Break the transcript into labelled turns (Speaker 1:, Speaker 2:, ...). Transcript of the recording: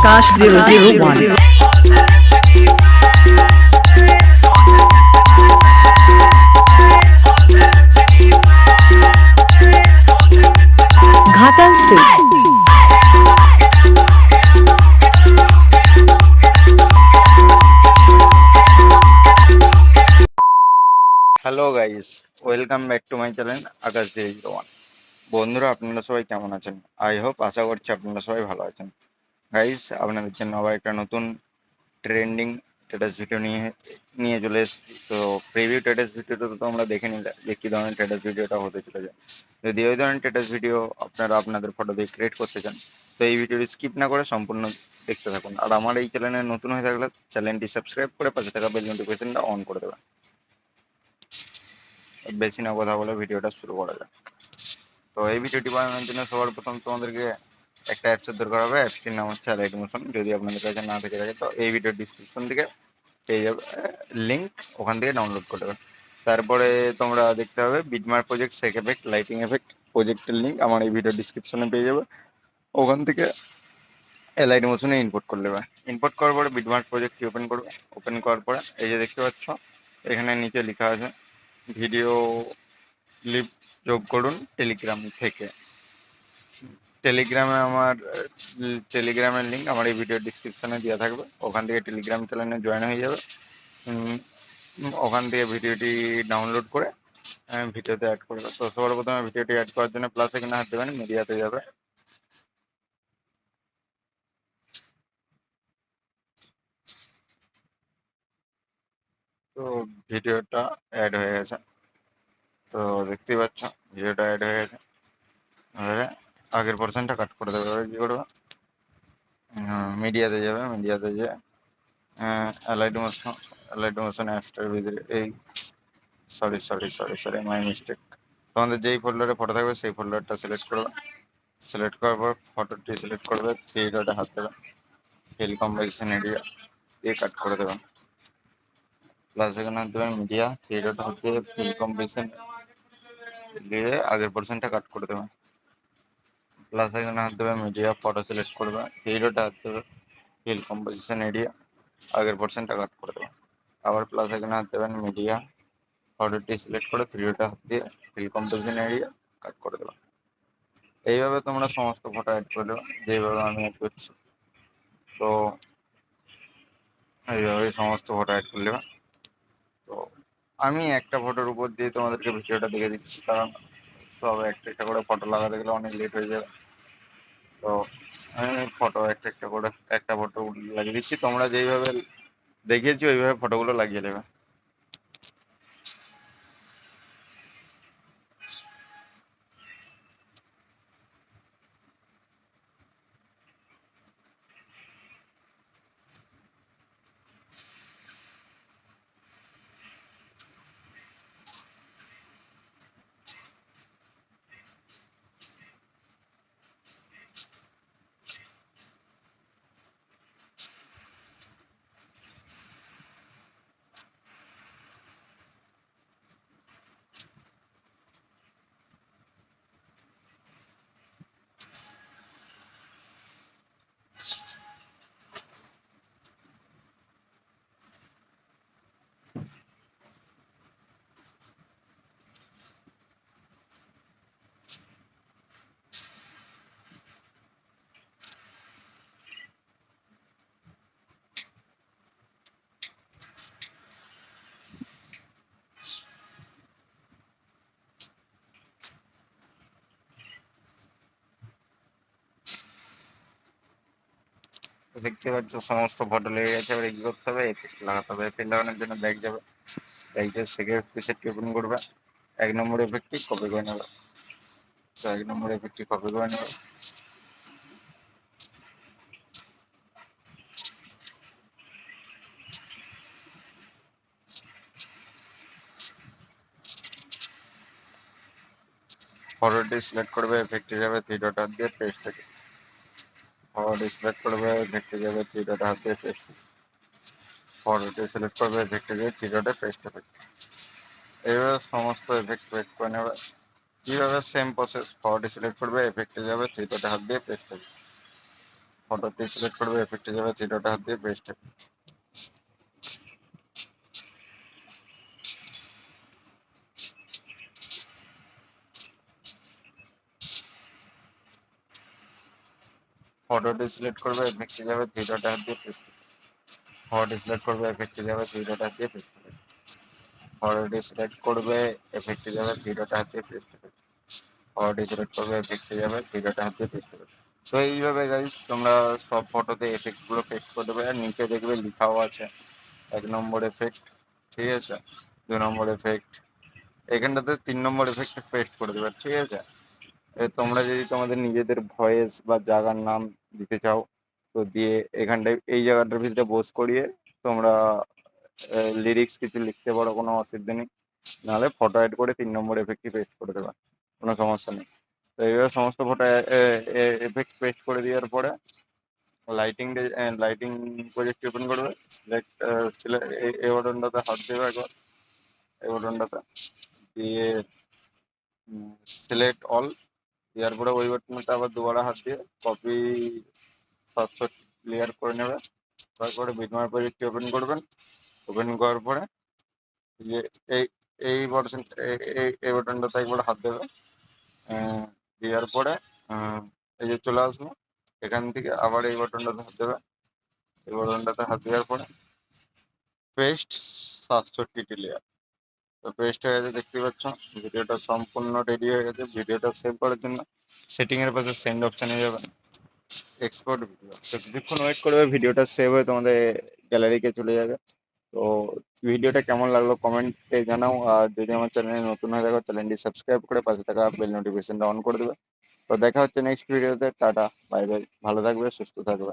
Speaker 1: Akash 001. Ghatal Silk.
Speaker 2: Hello guys, welcome back to my channel Akash 001। বন্ধুরা, আপনারা সবাই কেমন আছেন? আই হোপ, আশা করছি আপনারা সবাই ভালো আছেন। গাইস, আপনাদের জন্য আবার একটা নতুন ট্রেন্ডিং স্ট্যাটাস ভিডিও নিয়ে নিয়ে চলে এসেছি। তো প্রিভিউ স্ট্যাটাস ভিডিওটা তো তোমরা দেখে নিলে যে কী ধরনের স্ট্যাটাস ভিডিওটা হতে চলে যায়। যদি ওই ধরনের স্ট্যাটাস ভিডিও আপনারা আপনাদের ফটো দিয়ে ক্রিয়েট করতে চান, তো এই ভিডিওটি স্কিপ না করে সম্পূর্ণ দেখতে থাকুন। আর আমার এই চ্যানেলে নতুন হয়ে থাকলে চ্যানেলটি সাবস্ক্রাইব করে পাশে থাকা বেল নোটিফিকেশনটা অন করে দেবেন। বেশি না কথা বলে ভিডিওটা শুরু করা যাক। তো এই ভিডিওটি বানানোর জন্য সবার প্রথম তোমাদেরকে একটা অ্যাপসের দরকার হবে। অ্যাপসটির নাম হচ্ছে অ্যালাইট মোশন। যদি আপনাদের কাছে না থেকে থাকে, তো এই ভিডিওর ডিসক্রিপশন থেকে পেয়ে যাবে লিঙ্ক, ওখান থেকে ডাউনলোড করে দেবে। তারপরে তোমরা দেখতে হবে বিটমার্ক প্রজেক্ট, সেক এফেক্ট, লাইটিং এফেক্ট প্রজেক্টের লিঙ্ক আমার এই ভিডিও ডিসক্রিপশনে পেয়ে যাবে। ওখান থেকে অ্যালাইট মোশনে ইম্পোর্ট করে নেবে। ইম্পোর্ট করার পরে বিটমার্ক প্রজেক্টটি ওপেন করবে। ওপেন করার পরে এই যে দেখতে পাচ্ছ, এখানে নিচে লেখা আছে ভিডিও ক্লিপ যোগ করুন টেলিগ্রাম থেকে। টেলিগ্রামে আমার টেলিগ্রামের লিঙ্ক আমার এই ভিডিও ডিসক্রিপশনে দেওয়া থাকবে। ওখান থেকে টেলিগ্রাম চ্যানেলে জয়েন হয়ে যাবে। ওখান থেকে ভিডিওটি ডাউনলোড করে ভিডিওতে অ্যাড করবে। তো সবার প্রথমে ভিডিওটি অ্যাড করার জন্য প্লাস এখানে হাত দেবেন, মিডিয়াতে যাবে। তো ভিডিওটা অ্যাড হয়ে গেছে। তো দেখতেই পাচ্ছ ভিডিওটা অ্যাড হয়ে গেছে। এবারে আগের পোর্শনটা কাট করে দেবে। এবারে কী করবে, মিডিয়াতে যাবে। মিডিয়াতে যেয়ে অ্যালাইড মোশন অ্যাপসটার ভিতরে এই সরি মাই মিস্টেক। তোমাদের যেই ফোল্ডারে ফটো থাকবে সেই ফোল্ডারটা সিলেক্ট করবে। সিলেক্ট করার পর ফটোটি সিলেক্ট করবে, থ্রি ডটে হাত দেবে, ফিল কম্পোজিশন এরিয়া দিয়ে কাট করে দেবেন। প্লাস এখানে হাত দেবেন, মিডিয়া, থ্রি ডটে হাত দিয়ে ফিল কম্পোজিশন দিয়ে আগের পোর্শনটা কাট করে দেবেন। প্লাস এখানে হাত দেবে, মিডিয়া, ফটো সিলেক্ট করবে, থ্রি ডটে হাত দেবে, ফিল কম্পোজিশন এরিয়া আগের পোর্শনটা কাট করে দেবেন। আবার প্লাস এখানে হাত দেবেন, মিডিয়া, ফটোটি সিলেক্ট করে থ্রি ডটে হাত দিয়ে ফিল কম্পোজিশন এরিয়া কাট করে দেবেন। এইভাবে তোমরা সমস্ত ফটো অ্যাড করে দেবে, যেভাবে আমি অ্যাড করছি। তো এইভাবে সমস্ত ফটো অ্যাড করে দেবে। তো আমি একটা ফটোর উপর দিয়ে তোমাদেরকে ভিডিওটা দেখে দিচ্ছি, কারণ সব একটা একটা করে ফটো লাগাতে গেলে অনেক লেট হয়ে যাবে। তো আমি ফটো একটা করে একটা ফটো লাগিয়ে দিচ্ছি, তোমরা যেইভাবে দেখিয়েছি ওইভাবে ফটোগুলো লাগিয়ে নেবে। তো দেখতে পাচ্ছ সমস্ত ফটো লেগে গেছে। এবার কি করতে হবে, এফেক্ট লাগাতে হবে। এফেক্ট লাগানোর জন্য ব্যাক যাবে, ব্যাক যে সেকেন্ড প্রিসেটটি ওপেন করবে, এক নম্বর এফেক্টটি কপি করে নেবে। তো এক নম্বর এফেক্টটি কপি করে নেবে। ফরওয়ার্ডটি সিলেক্ট করবে, এফেক্টে যাবে, থ্রি ডট হাত দিয়ে পেস্ট থেকে ফরওয়ার্ডটি সিলেক্ট করবে, এফেক্টে যাবে, থ্রি ডট হাত দিয়ে পেস্ট। ফরওয়ার্ডটি সিলেক্ট করবে, এফেক্টে গিয়ে থ্রি ডটে পেস্ট এফেক্ট। এইভাবে সমস্ত এফেক্ট পেস্ট করে নেবে। কীভাবে, সেম প্রসেস। ফরওয়ার্ডটি সিলেক্ট করবে, এফেক্টে যাবে, থ্রি ডটে হাত দিয়ে পেস্ট হবে। ফটোটি সিলেক্ট করবে, এফেক্টে যাবে, থ্রি ডটে হাত দিয়ে পেস্ট। ফটোটি সিলেক্ট করবে, এফেক্টে যাবে, থ্রি ডটে হাত দিয়ে পেস্ট। ফটোটি সিলেক্ট করবে, এফেক্টে যাবে, থ্রি ডটে হাত দিয়ে পেস্ট। ফটোটি সিলেক্ট করবে, এফেক্টে যাবে, থ্রি ডটে হাত দিয়ে পেস্ট। ফটোটি সিলেক্ট করবে, এফেক্টে যাবে, থ্রি ডটে হাত দিয়ে পেস্ট। তো এইভাবে গাইস তোমরা সব ফটোতে এফেক্ট গুলো পেস্ট করে দেবে। আর নিচে দেখবে লেখাও আছে 1 নম্বর এফেক্ট, ঠিক আছে, 2 নম্বর এফেক্ট, এখানটাতে 3 নম্বর এফেক্ট পেস্ট করে দেবে, ঠিক আছে। তোমরা যদি তোমাদের নিজেদের ভয়েস বা জায়গার নাম দিতে চাও তো দিয়ে এখানটায় এই জায়গাটার ভিতরে বোস করিয়ে তোমরা লিরিক্স কিছু লিখতে পারো, কোনো অসুবিধা নেই। নাহলে ফটো অ্যাড করে 3 নম্বর এফেক্টই পেস্ট করে দেবে, কোনো সমস্যা নেই। তো এইভাবে সমস্ত ফটো এফেক্ট পেস্ট করে দেওয়ার পরে লাইটিং লাইটিং প্রজেক্ট ওপেন করবে। এই বাটনটাতে হাত দেবে একবার, এই বাটনটাতে দিয়ে সিলেক্ট অল দেওয়ার পরে ওই বাটনটা আবার দুবার হাত দিয়ে কপি শর্টকাট ক্লিয়ার করে নেবে। তারপরে বিটমার প্রজেক্ট ওপেন করবেন। ওপেন করার পরে যে এই এই বাটন এই বাটনটাতে একবার হাত দেবে। দেওয়ার পরে এই যে চলে আসবো, এখান থেকে আবার এই বাটনটাতে হাত দেবে। এই বাটনটাতে হাত দেওয়ার পরে পেস্ট 67টি লেয়ার। তো পেস্ট হয়ে গেছে, দেখতে পাচ্ছ। ভিডিওটা সম্পূর্ণ রেডি হয়ে গেছে। ভিডিওটা সেভ করার জন্য সেটিং এর পাশে সেন্ড অপশানে যাবে, এক্সপোর্ট ভিডিও। তো কিছুক্ষণ ওয়েট করবে, ভিডিওটা সেভ হয়ে তোমাদের গ্যালারিতে চলে যাবে। তো ভিডিওটা কেমন লাগলো কমেন্টে জানাও। আর যদি আমার চ্যানেলে নতুন হয়ে থাকো চ্যানেলটি সাবস্ক্রাইব করে পাশে থাকা বেল নোটিফিকেশনটা অন করে দেবে। তো দেখা হচ্ছে নেক্সট ভিডিওতে। টাটা, বাই বাই, ভালো থাকবে, সুস্থ থাকবে।